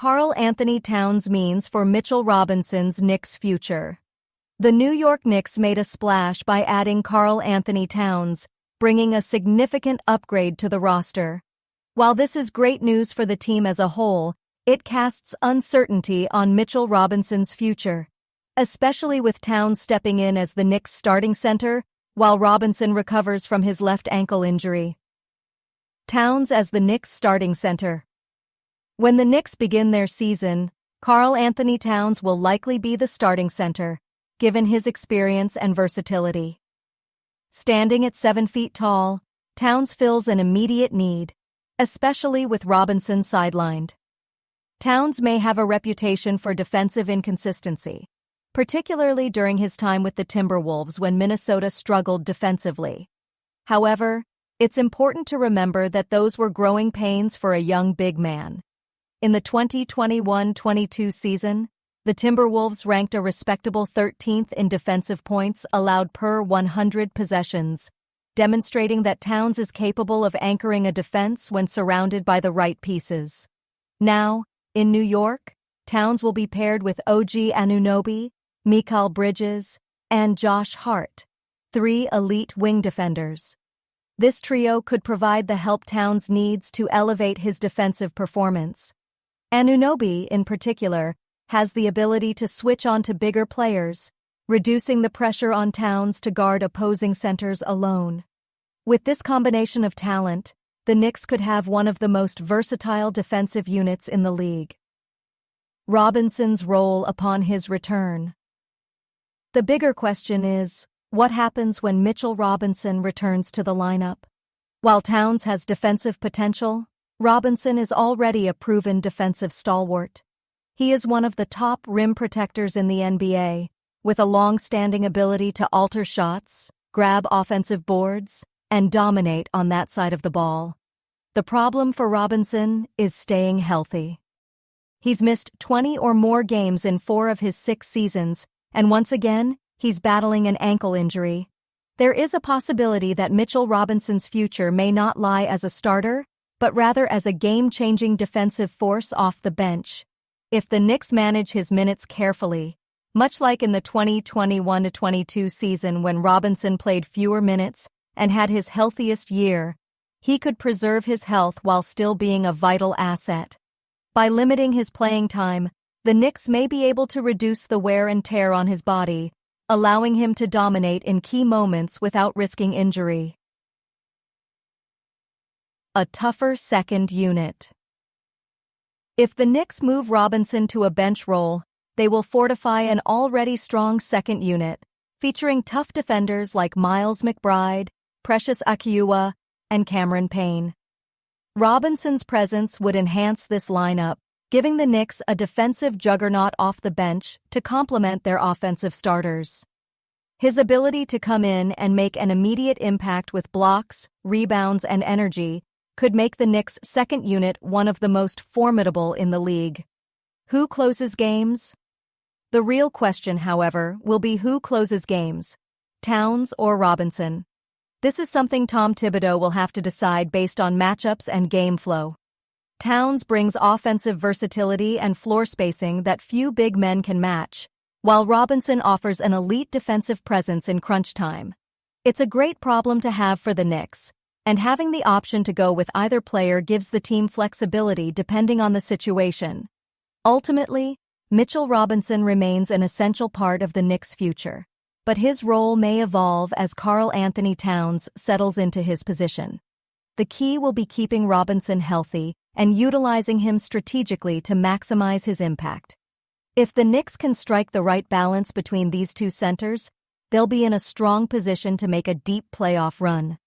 Karl-Anthony Towns means for Mitchell Robinson's Knicks' future. The New York Knicks made a splash by adding Karl-Anthony Towns, bringing a significant upgrade to the roster. While this is great news for the team as a whole, it casts uncertainty on Mitchell Robinson's future, especially with Towns stepping in as the Knicks' starting center while Robinson recovers from his left ankle injury. Towns as the Knicks' starting center. When the Knicks begin their season, Karl-Anthony Towns will likely be the starting center, given his experience and versatility. Standing at 7 feet tall, Towns fills an immediate need, especially with Robinson sidelined. Towns may have a reputation for defensive inconsistency, particularly during his time with the Timberwolves when Minnesota struggled defensively. However, it's important to remember that those were growing pains for a young big man. In the 2021-22 season, the Timberwolves ranked a respectable 13th in defensive points allowed per 100 possessions, demonstrating that Towns is capable of anchoring a defense when surrounded by the right pieces. Now, in New York, Towns will be paired with OG Anunoby, Mikal Bridges, and Josh Hart, 3 elite wing defenders. This trio could provide the help Towns needs to elevate his defensive performance. Anunoby, in particular, has the ability to switch on to bigger players, reducing the pressure on Towns to guard opposing centers alone. With this combination of talent, the Knicks could have one of the most versatile defensive units in the league. Robinson's role upon his return. The bigger question is, what happens when Mitchell Robinson returns to the lineup? While Towns has defensive potential, Robinson is already a proven defensive stalwart. He is one of the top rim protectors in the NBA, with a long-standing ability to alter shots, grab offensive boards, and dominate on that side of the ball. The problem for Robinson is staying healthy. He's missed 20 or more games in 4 of his 6 seasons, and once again, he's battling an ankle injury. There is a possibility that Mitchell Robinson's future may not lie as a starter, but rather as a game-changing defensive force off the bench. If the Knicks manage his minutes carefully, much like in the 2021-22 season when Robinson played fewer minutes and had his healthiest year, he could preserve his health while still being a vital asset. By limiting his playing time, the Knicks may be able to reduce the wear and tear on his body, allowing him to dominate in key moments without risking injury. A tougher second unit. If the Knicks move Robinson to a bench role, they will fortify an already strong second unit, featuring tough defenders like Miles McBride, Precious Achiuwa, and Cameron Payne. Robinson's presence would enhance this lineup, giving the Knicks a defensive juggernaut off the bench to complement their offensive starters. His ability to come in and make an immediate impact with blocks, rebounds, and energy could make the Knicks' second unit one of the most formidable in the league. Who closes games? The real question, however, will be who closes games, Towns or Robinson. This is something Tom Thibodeau will have to decide based on matchups and game flow. Towns brings offensive versatility and floor spacing that few big men can match, while Robinson offers an elite defensive presence in crunch time. It's a great problem to have for the Knicks, and having the option to go with either player gives the team flexibility depending on the situation. Ultimately, Mitchell Robinson remains an essential part of the Knicks' future, but his role may evolve as Karl-Anthony Towns settles into his position. The key will be keeping Robinson healthy and utilizing him strategically to maximize his impact. If the Knicks can strike the right balance between these two centers, they'll be in a strong position to make a deep playoff run.